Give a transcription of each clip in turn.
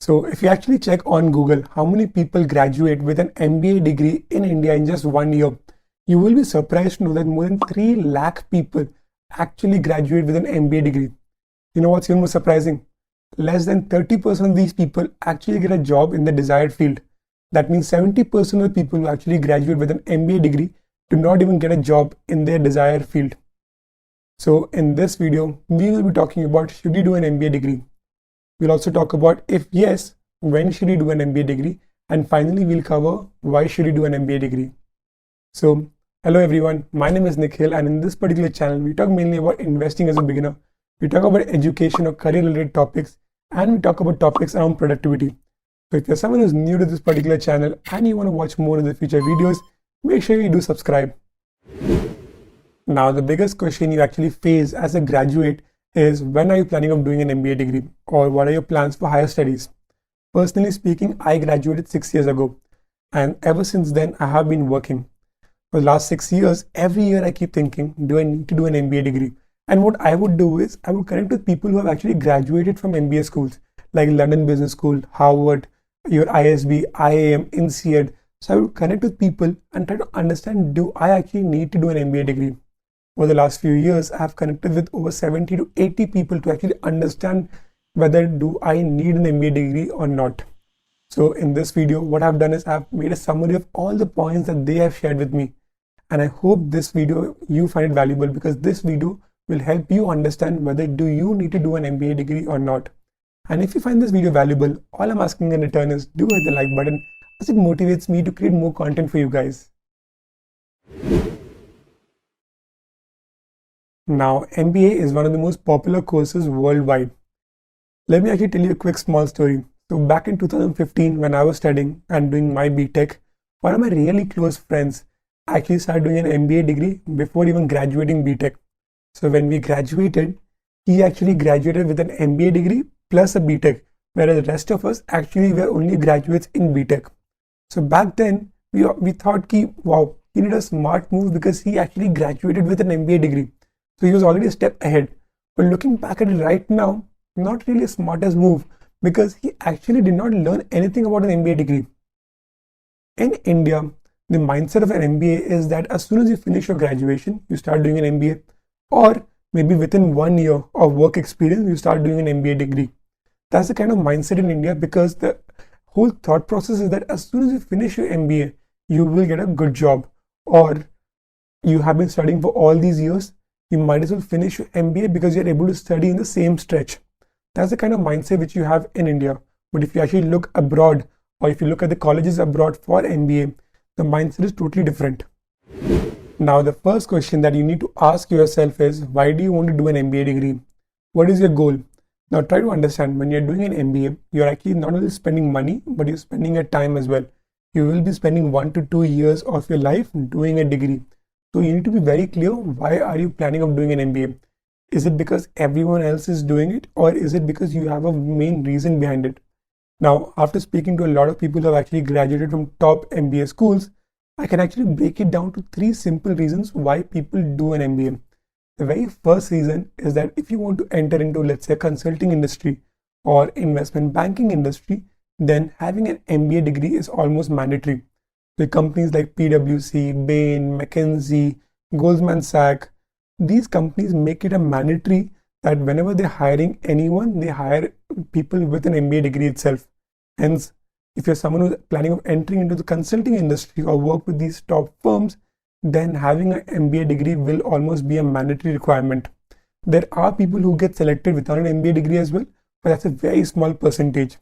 So if you actually check on Google how many people graduate with an MBA degree in India in just 1 year, you will be surprised to know that more than 3 lakh people actually graduate with an MBA degree. You know what's even more surprising? Less than 30% of these people actually get a job in the desired field. That means 70% of the people who actually graduate with an MBA degree do not even get a job in their desired field. So in this video, we will be talking about should you do an MBA degree. We'll also talk about if yes, when should you do an MBA degree, and finally we'll cover why should you do an MBA degree. So hello everyone, my name is Nikhil, and in this particular channel we talk mainly about investing as a beginner. We talk about education or career related topics, and we talk about topics around productivity. So if you're someone who's new to this particular channel and you want to watch more of the future videos, make sure you do subscribe. Now the biggest question you actually face as a graduate is when are you planning on doing an MBA degree, or what are your plans for higher studies? Personally speaking, I graduated 6 years ago, and ever since then I have been working. For the last 6 years, every year I keep thinking, do I need to do an MBA degree? And what I would do is I would connect with people who have actually graduated from MBA schools like London Business School, Harvard, your ISB, IIM, INSEAD. So I would connect with people and try to understand, do I actually need to do an MBA degree? Over the last few years, I have connected with over 70 to 80 people to actually understand whether do I need an MBA degree or not. So in this video, what I've done is I've made a summary of all the points that they have shared with me. And I hope this video you find it valuable, because this video will help you understand whether do you need to do an MBA degree or not. And if you find this video valuable, all I'm asking in return is do hit the like button, as it motivates me to create more content for you guys. Now, MBA is one of the most popular courses worldwide. Let me actually tell you a quick small story. So back in 2015, when I was studying and doing my BTech, one of my really close friends actually started doing an MBA degree before even graduating BTech. So when we graduated, he actually graduated with an MBA degree plus a BTech, whereas the rest of us actually were only graduates in BTech. So back then, we thought, wow, he did a smart move because he actually graduated with an MBA degree. So he was already a step ahead. But looking back at it right now, not really a smartest move, because he actually did not learn anything about an MBA degree. In India, the mindset of an MBA is that as soon as you finish your graduation, you start doing an MBA, or maybe within 1 year of work experience, you start doing an MBA degree. That's the kind of mindset in India, because the whole thought process is that as soon as you finish your MBA, you will get a good job, or you have been studying for all these years, you might as well finish your MBA because you're able to study in the same stretch. That's the kind of mindset which you have in India. But if you actually look abroad, or if you look at the colleges abroad for MBA, the mindset is totally different. Now, the first question that you need to ask yourself is, why do you want to do an MBA degree? What is your goal? Now, try to understand, when you're doing an MBA, you're actually not only spending money, but you're spending your time as well. You will be spending 1 to 2 years of your life doing a degree. So you need to be very clear, why are you planning on doing an MBA? Is it because everyone else is doing it, or is it because you have a main reason behind it? Now, after speaking to a lot of people who have actually graduated from top MBA schools, I can actually break it down to 3 simple reasons why people do an MBA. The very first reason is that if you want to enter into, let's say, consulting industry or investment banking industry, then having an MBA degree is almost mandatory. The companies like PwC, Bain, McKinsey, Goldman Sachs, these companies make it a mandatory that whenever they're hiring anyone, they hire people with an MBA degree itself. Hence, if you're someone who's planning on entering into the consulting industry or work with these top firms, then having an MBA degree will almost be a mandatory requirement. There are people who get selected without an MBA degree as well, but that's a very small percentage.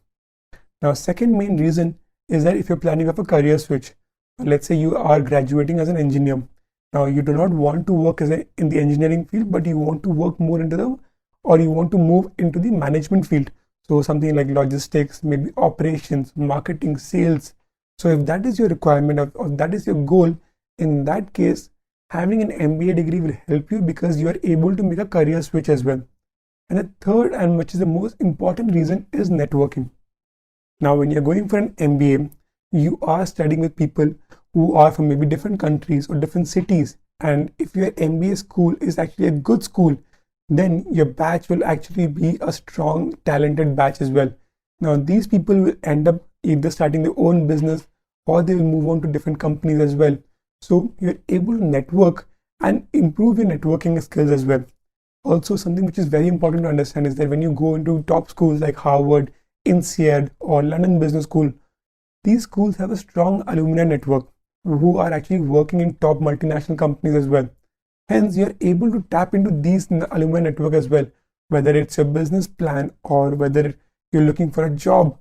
Now, second main reason is that if you're planning of a career switch, let's say you are graduating as an engineer. Now, you do not want to work in the engineering field, but you want to work more or you want to move into the management field. So something like logistics, maybe operations, marketing, sales. So if that is your requirement or that is your goal, in that case, having an MBA degree will help you because you are able to make a career switch as well. And the third, and which is the most important reason, is networking. Now, when you're going for an MBA, you are studying with people who are from maybe different countries or different cities. And if your MBA school is actually a good school, then your batch will actually be a strong, talented batch as well. Now, these people will end up either starting their own business or they will move on to different companies as well. So you're able to network and improve your networking skills as well. Also, something which is very important to understand is that when you go into top schools like Harvard, INSEAD, or London Business School, these schools have a strong alumni network who are actually working in top multinational companies as well. Hence, you're able to tap into these alumni network as well, whether it's a business plan or whether you're looking for a job.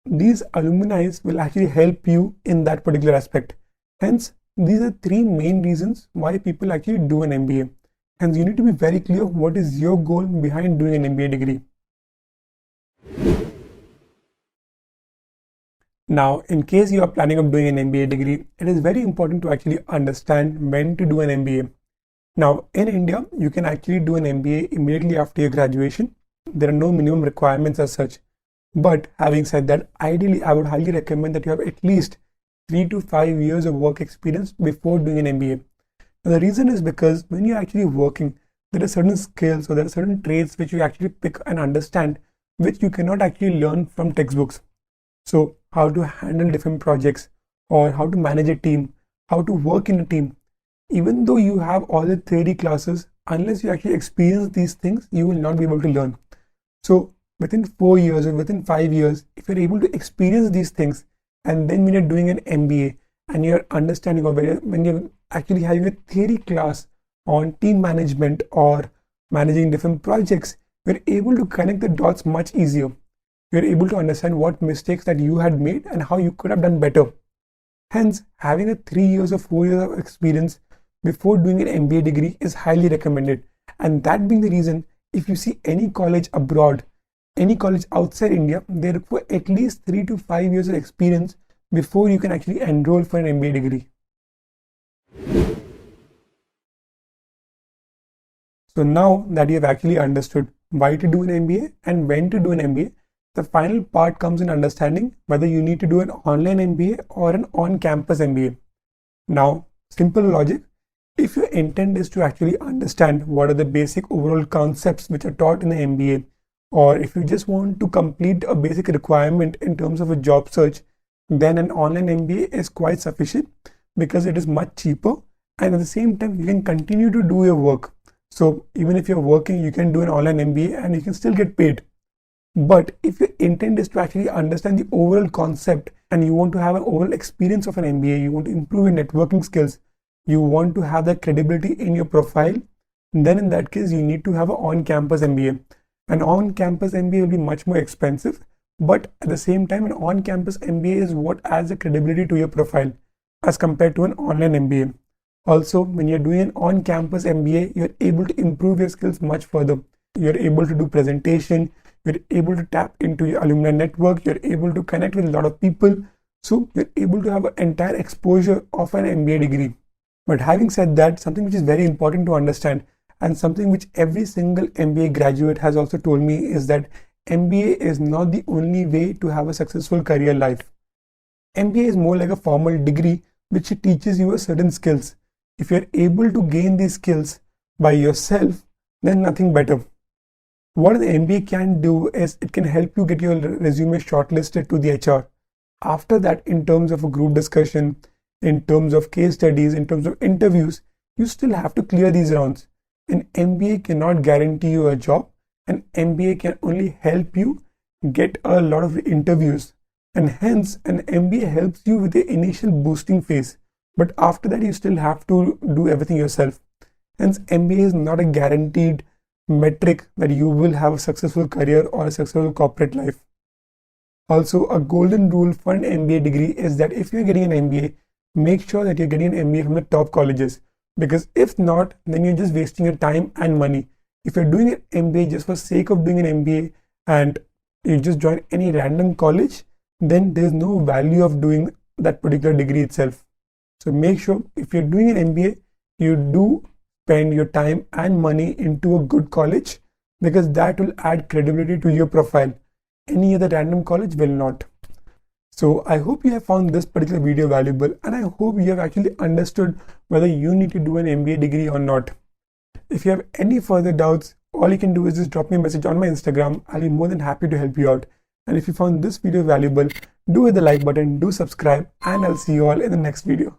These alumni will actually help you in that particular aspect. Hence, these are three main reasons why people actually do an MBA. Hence, you need to be very clear what is your goal behind doing an MBA degree. Now, in case you are planning on doing an MBA degree, it is very important to actually understand when to do an MBA. Now, in India, you can actually do an MBA immediately after your graduation. There are no minimum requirements as such. But having said that, ideally, I would highly recommend that you have at least 3 to 5 years of work experience before doing an MBA. Now, the reason is because when you're actually working, there are certain skills or there are certain traits which you actually pick and understand, which you cannot actually learn from textbooks. So, how to handle different projects or how to manage a team, how to work in a team. Even though you have all the theory classes, unless you actually experience these things, you will not be able to learn. So, within 4 years or within 5 years, if you're able to experience these things, and then when you're doing an MBA and you're understanding, or when you're actually having a theory class on team management or managing different projects, you're able to connect the dots much easier. You're able to understand what mistakes that you had made and how you could have done better. Hence, having a 3 years or 4 years of experience before doing an MBA degree is highly recommended. And that being the reason, if you see any college abroad, any college outside India, they require at least 3 to 5 years of experience before you can actually enroll for an MBA degree. So now that you have actually understood why to do an MBA and when to do an MBA, the final part comes in understanding whether you need to do an online MBA or an on-campus MBA. Now, simple logic. If your intent is to actually understand what are the basic overall concepts which are taught in the MBA, or if you just want to complete a basic requirement in terms of a job search, then an online MBA is quite sufficient because it is much cheaper, and at the same time you can continue to do your work. So even if you're working, you can do an online MBA and you can still get paid. But if your intent is to actually understand the overall concept and you want to have an overall experience of an MBA, you want to improve your networking skills, you want to have that credibility in your profile, then in that case you need to have an on-campus MBA. An on-campus MBA will be much more expensive, but at the same time, an on-campus MBA is what adds the credibility to your profile as compared to an online MBA. Also, when you're doing an on-campus MBA, you're able to improve your skills much further. You're able to do presentation, you're able to tap into your alumni network, you're able to connect with a lot of people. So you're able to have an entire exposure of an MBA degree. But having said that, something which is very important to understand and something which every single MBA graduate has also told me is that MBA is not the only way to have a successful career life. MBA is more like a formal degree which teaches you a certain skills. If you're able to gain these skills by yourself, then nothing better. What the MBA can do is it can help you get your resume shortlisted to the HR. After that, in terms of a group discussion, in terms of case studies, in terms of interviews, you still have to clear these rounds. An MBA cannot guarantee you a job. An MBA can only help you get a lot of interviews, and hence an MBA helps you with the initial boosting phase. But after that, you still have to do everything yourself. Hence, MBA is not a guaranteed metric that you will have a successful career or a successful corporate life. Also, a golden rule for an MBA degree is that if you're getting an MBA, make sure that you're getting an MBA from the top colleges. Because if not, then you're just wasting your time and money. If you're doing an MBA just for sake of doing an MBA and you just join any random college, then there's no value of doing that particular degree itself. So make sure if you're doing an MBA, you do spend your time and money into a good college, because that will add credibility to your profile. Any other random college will not. So I hope you have found this particular video valuable, and I hope you have actually understood whether you need to do an MBA degree or not. If you have any further doubts, all you can do is just drop me a message on my Instagram. I'll be more than happy to help you out. And if you found this video valuable, do hit the like button, do subscribe, and I'll see you all in the next video.